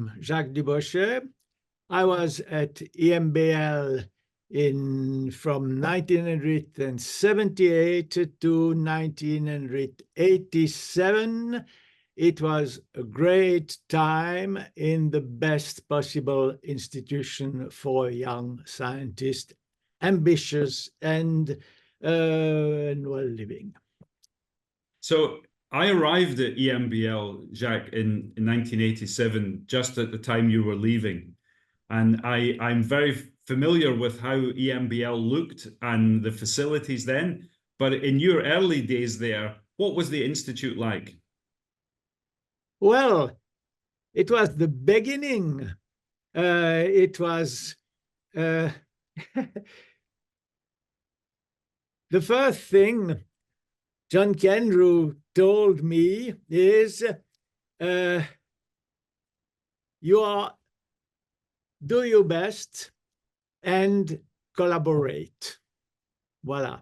I'm Jacques Dubochet. I was at EMBL from 1978 to 1987. It was a great time in the best possible institution for young scientists, ambitious and well living. So I arrived at EMBL, Jacques, in 1987, just at the time you were leaving. And I'm very familiar with how EMBL looked and the facilities then. But in your early days there, what was the institute like? Well, it was the beginning. It was the first thing John Kendrew told me is do your best and collaborate. Voila.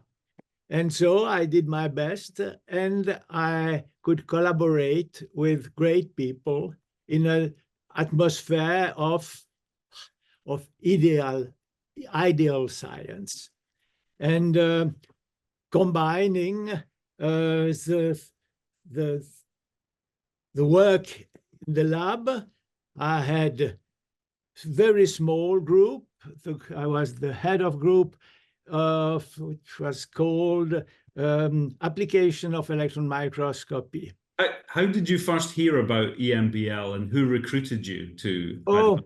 And so I did my best, and I could collaborate with great people in an atmosphere of ideal science. And combining the work in the lab, I had a very small group. I was the head of group, which was called Application of Electron Microscopy. How did you first hear about EMBL and who recruited you to? Oh,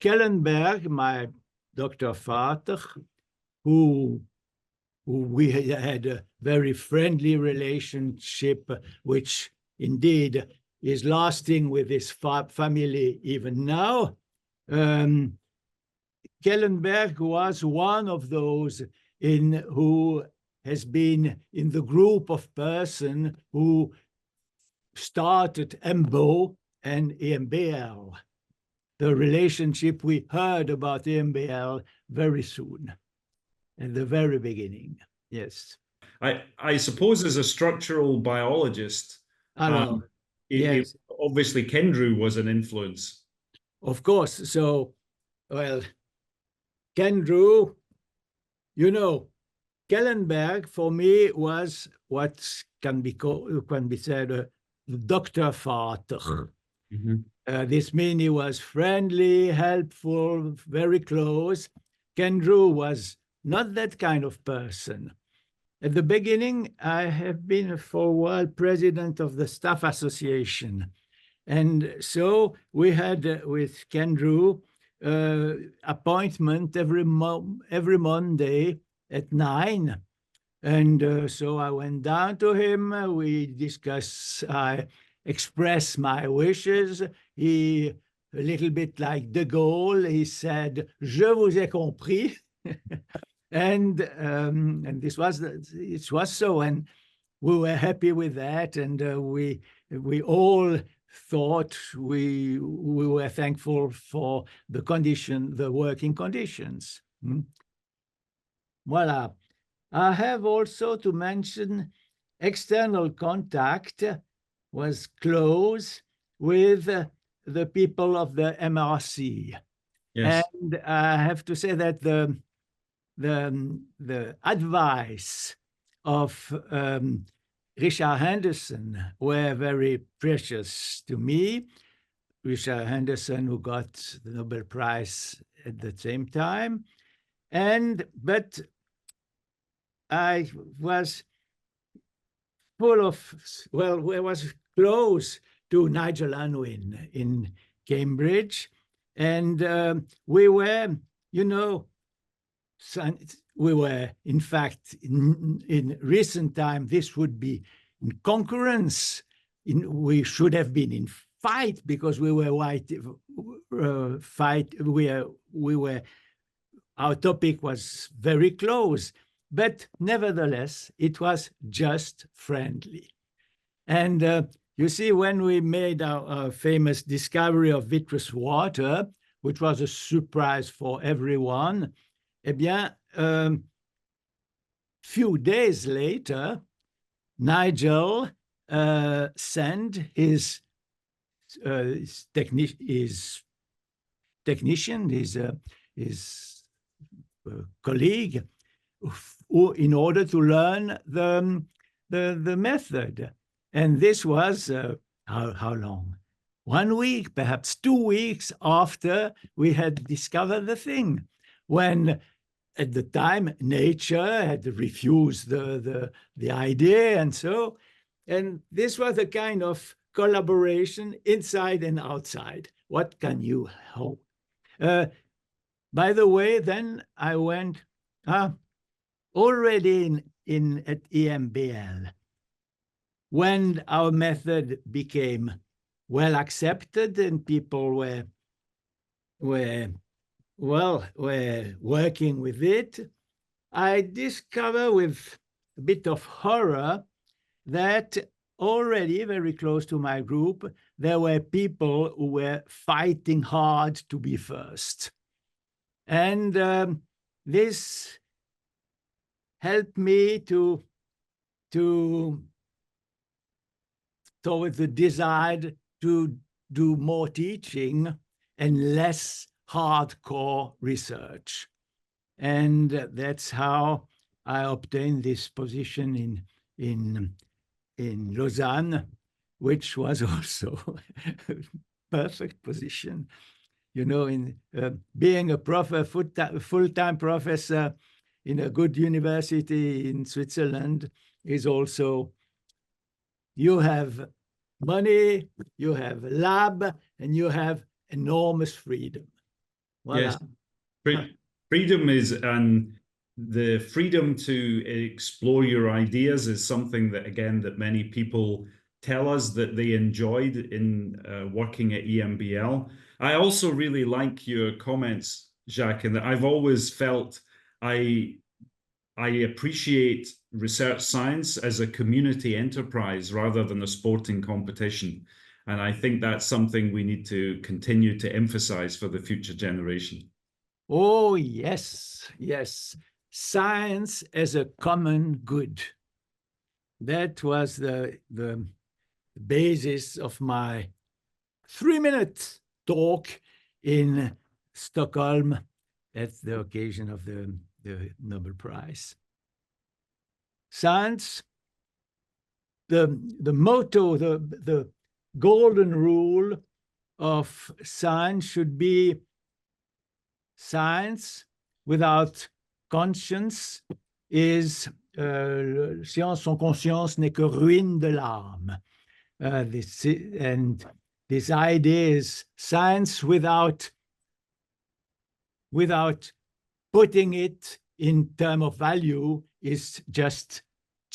Kellenberg, my Dr. Vater, who we had a very friendly relationship, which indeed is lasting with his family even now. Kellenberg was one of those who has been in the group of persons who started EMBO and EMBL. The relationship we heard about EMBL very soon, at the very beginning, yes. I suppose as a structural biologist, yes. Obviously Kendrew was an influence. Of course. So, well, Kendrew, you know, Kellenberg for me was what can be said Dr. Vater. Mm-hmm. This means he was friendly, helpful, very close. Kendrew was not that kind of person. At the beginning, I have been for a while president of the staff association. And so we had with Kendrew appointment every Monday at 9. And so I went down to him. We discussed, I expressed my wishes. He, a little bit like De Gaulle, he said, "Je vous ai compris." and this was, it was so. And we were happy with that. And we all thought we were thankful for the working conditions. Voila. I have also to mention external contact was close with the people of the MRC. Yes. And I have to say that the advice of Richard Henderson were very precious to me. Richard Henderson, who got the Nobel Prize at the same time. But I was full of, well, I was close to Nigel Unwin in Cambridge. And we were, you know, we were, in fact, in recent time, this would be in concurrence. We should have been in fight because we were our topic was very close, but nevertheless, it was just friendly. And you see, when we made our famous discovery of vitreous water, which was a surprise for everyone, eh bien, few days later, Nigel sent his technician, his colleague, who, in order to learn the method. And this was how long? 1 week, perhaps 2 weeks after we had discovered the thing, when at the time nature had refused the idea, and this was a kind of collaboration inside and outside. What can you hope? By the way, then I went already at EMBL, when our method became well accepted and people were working with it, I discovered with a bit of horror that already very close to my group, there were people who were fighting hard to be first. And this helped me towards the desire to do more teaching and less hardcore research. And that's how I obtained this position in Lausanne, which was also a perfect position. You know, in being a full-time professor in a good university in Switzerland is also, you have money, you have lab, and you have enormous freedom. Voilà. Yes, freedom is, and the freedom to explore your ideas is something that, again, that many people tell us that they enjoyed in working at EMBL. I also really like your comments, Jacques, and that I've always felt I appreciate research science as a community enterprise rather than a sporting competition. And I think that's something we need to continue to emphasize for the future generation. Oh, yes, yes. Science as a common good. That was the basis of my 3-minute talk in Stockholm at the occasion of the Nobel Prize. Science, the motto, the golden rule of science should be science without conscience is science sans conscience n'est que ruine de l'âme. And this idea is science without putting it in terms of value is just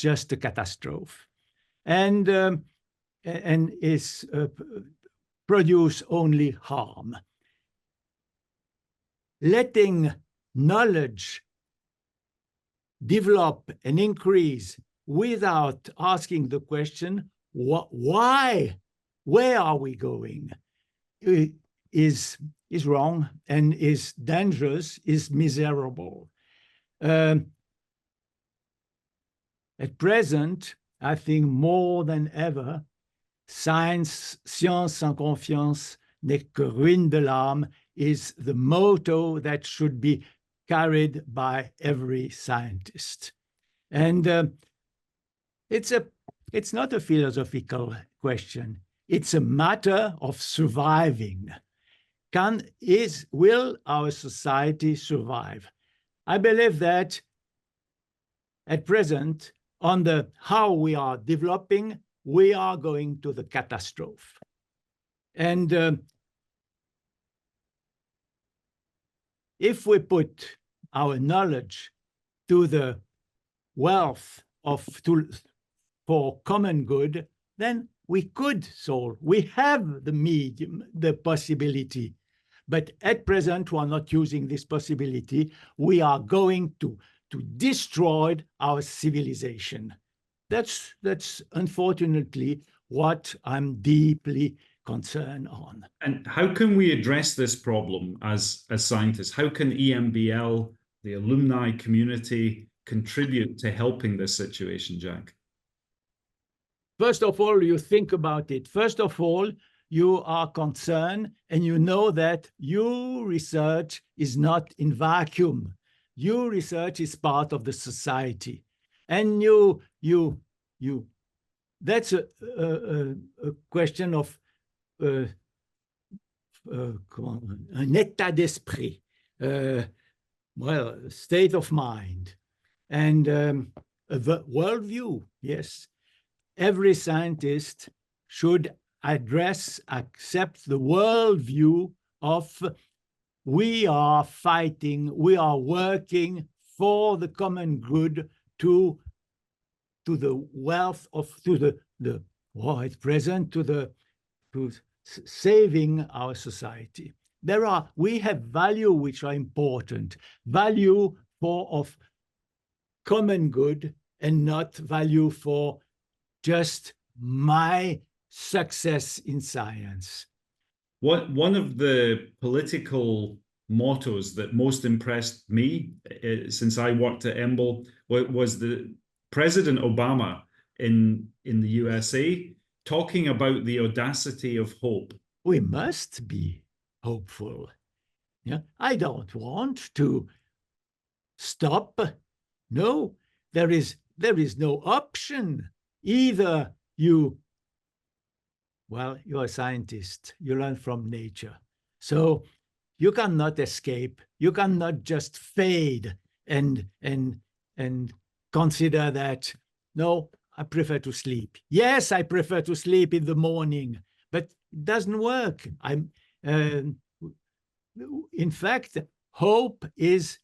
a catastrophe, and is produce only harm. Letting knowledge develop and increase without asking the question, why, where are we going, is wrong and is dangerous, is miserable. At present, I think more than ever, science sans confiance n'est que ruine de l'âme is the motto that should be carried by every scientist. And it's not a philosophical question. It's a matter of surviving. Will our society survive? I believe that at present, on the how we are developing, we are going to the catastrophe. And if we put our knowledge to the wealth for common good, then we could solve. We have the medium, the possibility. But at present, we are not using this possibility. We are going to destroy our civilization. That's unfortunately what I'm deeply concerned on. And how can we address this problem as scientists? How can EMBL, the alumni community, contribute to helping this situation, Jacques? First of all, you think about it. First of all, you are concerned and you know that your research is not in vacuum. Your research is part of the society. And that's a question of un état d'esprit, well, state of mind, and the worldview. Yes, every scientist should accept the worldview of we are fighting, we are working for the common good to the wealth of, to at present, to saving our society. We have value which are important, value of common good and not value for just my success in science. One of the political mottos that most impressed me since I worked at EMBL was the President Obama in the USA talking about the audacity of hope. We must be hopeful. Yeah, I don't want to stop. No, there is no option. Either you're a scientist, you learn from nature. So you cannot escape. You cannot just fade and consider that, no, I prefer to sleep. Yes, I prefer to sleep in the morning, but it doesn't work. In fact, hope is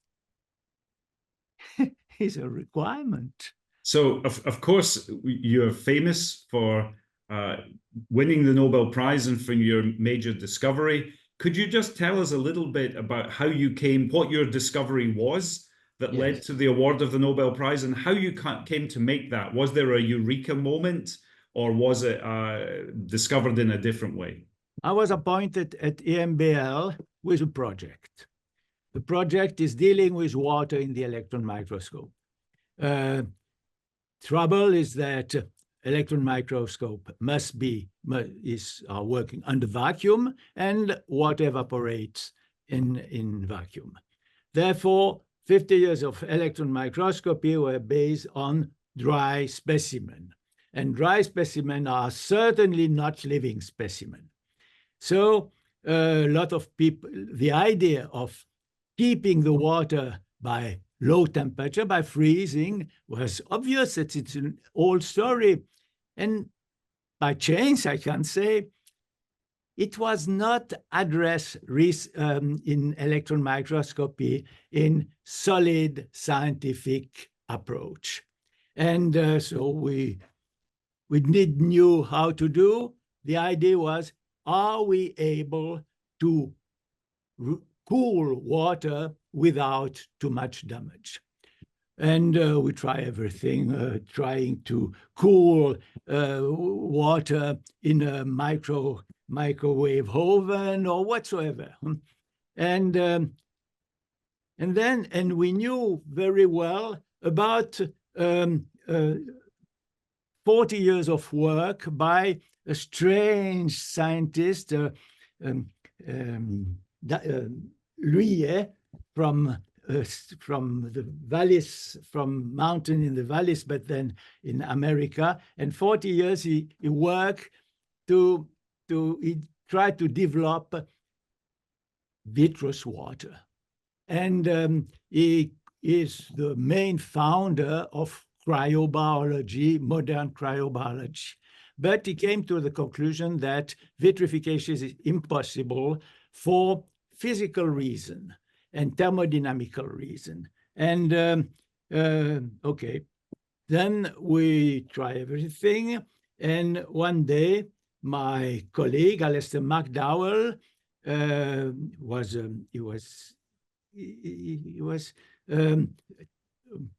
a requirement. So, of course, you're famous for winning the Nobel Prize and for your major discovery. Could you just tell us a little bit about how you came, what your discovery was that led to the award of the Nobel Prize, and how you came to make that? Was there a eureka moment, or was it discovered in a different way? I was appointed at EMBL with a project. The project is dealing with water in the electron microscope. Trouble is that electron microscope is working under vacuum, and water evaporates in vacuum. Therefore, 50 years of electron microscopy were based on dry specimen. And dry specimen are certainly not living specimen. So a lot of people, the idea of keeping the water by low temperature, by freezing, was obvious that it's an old story. And by chance, I can say, it was not addressed in electron microscopy in solid scientific approach. And so we knew how to do. The idea was, are we able to cool water without too much damage? And we try everything, trying to cool water in a microwave oven or whatsoever. And we knew very well about 40 years of work by a strange scientist, Louis, from the valleys, from mountain in the valleys, but then in America. And 40 years he worked he tried to develop vitreous water. And he is the main founder of cryobiology, modern cryobiology. But he came to the conclusion that vitrification is impossible for physical reason and thermodynamical reason. And okay, then we try everything. And one day, my colleague, Alistair McDowell, he was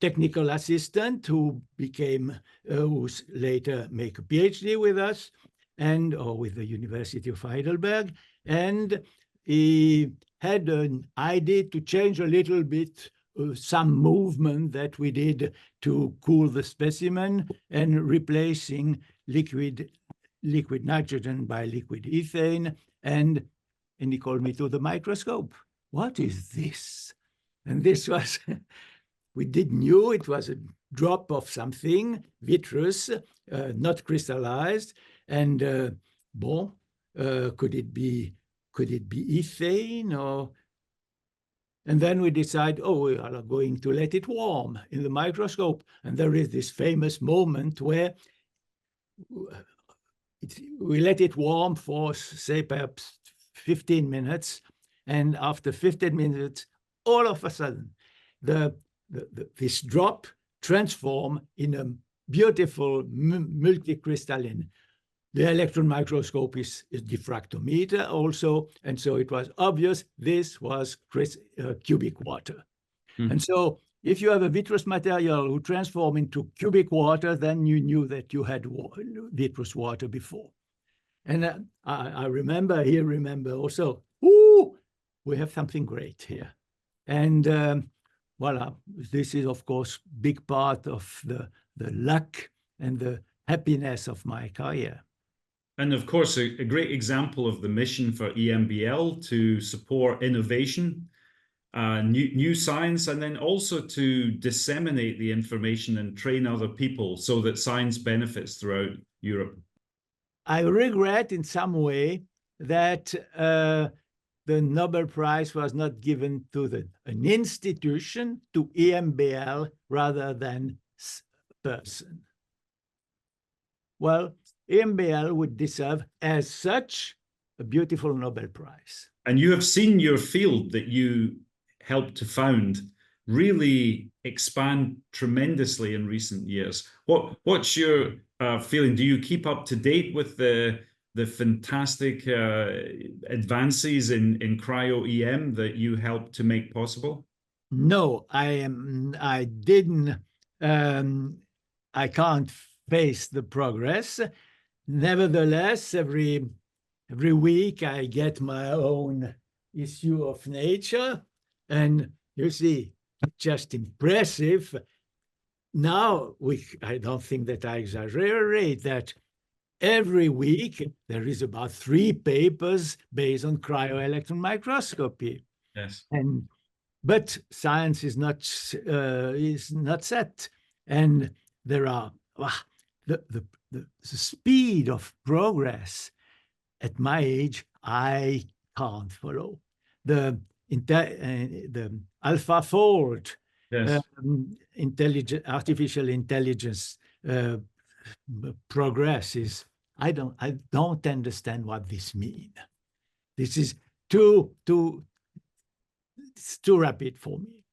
technical assistant who later make a PhD with us or with the University of Heidelberg. And he had an idea to change a little bit some movement that we did to cool the specimen and replacing liquid liquid nitrogen by liquid ethane, and he called me to the microscope. What is this? And this was, we didn't know it was a drop of something, vitreous, not crystallized, and could it be ethane or? And then we decide, oh, we are going to let it warm in the microscope. And there is this famous moment where we let it warm for, say, perhaps 15 minutes. And after 15 minutes, all of a sudden, this drop transforms in a beautiful multicrystalline. The electron microscope is diffractometer also, and so it was obvious this was cubic water. And so if you have a vitreous material who transforms into cubic water, then you knew that you had vitreous water before. And I remember also, we have something great here. And voila, this is, of course, big part of the luck and the happiness of my career. And of course, a great example of the mission for EMBL to support innovation, new science, and then also to disseminate the information and train other people so that science benefits throughout Europe. I regret in some way that the Nobel Prize was not given to an institution, to EMBL, rather than a person. Well, EMBL would deserve, as such, a beautiful Nobel Prize. And you have seen your field that you helped to found really expand tremendously in recent years. What's your feeling? Do you keep up to date with the fantastic advances in cryo-EM that you helped to make possible? No, I didn't. I can't face the progress. Nevertheless, every week I get my own issue of Nature, and you see, just impressive. Now, I don't think that I exaggerate that every week there is about 3 papers based on cryo-electron microscopy. Yes. But science is not set, and there are the speed of progress at my age I can't follow. The AlphaFold, yes. Artificial intelligence progress is, I don't understand what this means. This is it's too rapid for me.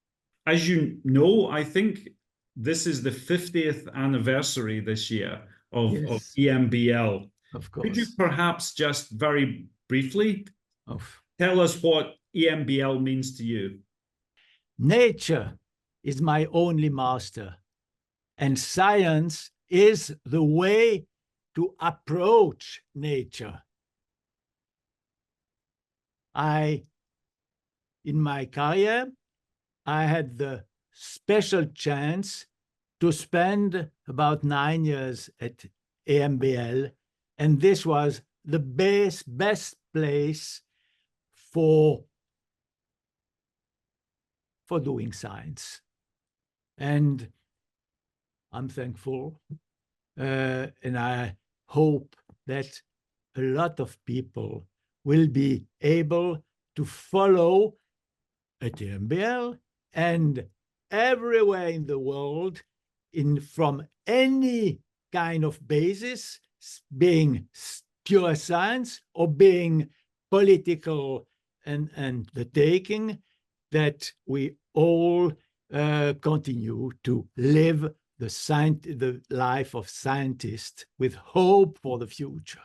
As you know, I think this is the 50th anniversary this year of EMBL. Of course. Could you perhaps just very briefly tell us what EMBL means to you? Nature is my only master, and science is the way to approach nature. In my career, I had the special chance to spend about 9 years at EMBL, and this was the best place for doing science. And I'm thankful, and I hope that a lot of people will be able to follow at EMBL and everywhere in the world, from any kind of basis, being pure science or being political and the taking, that we all continue to live the life of scientists with hope for the future.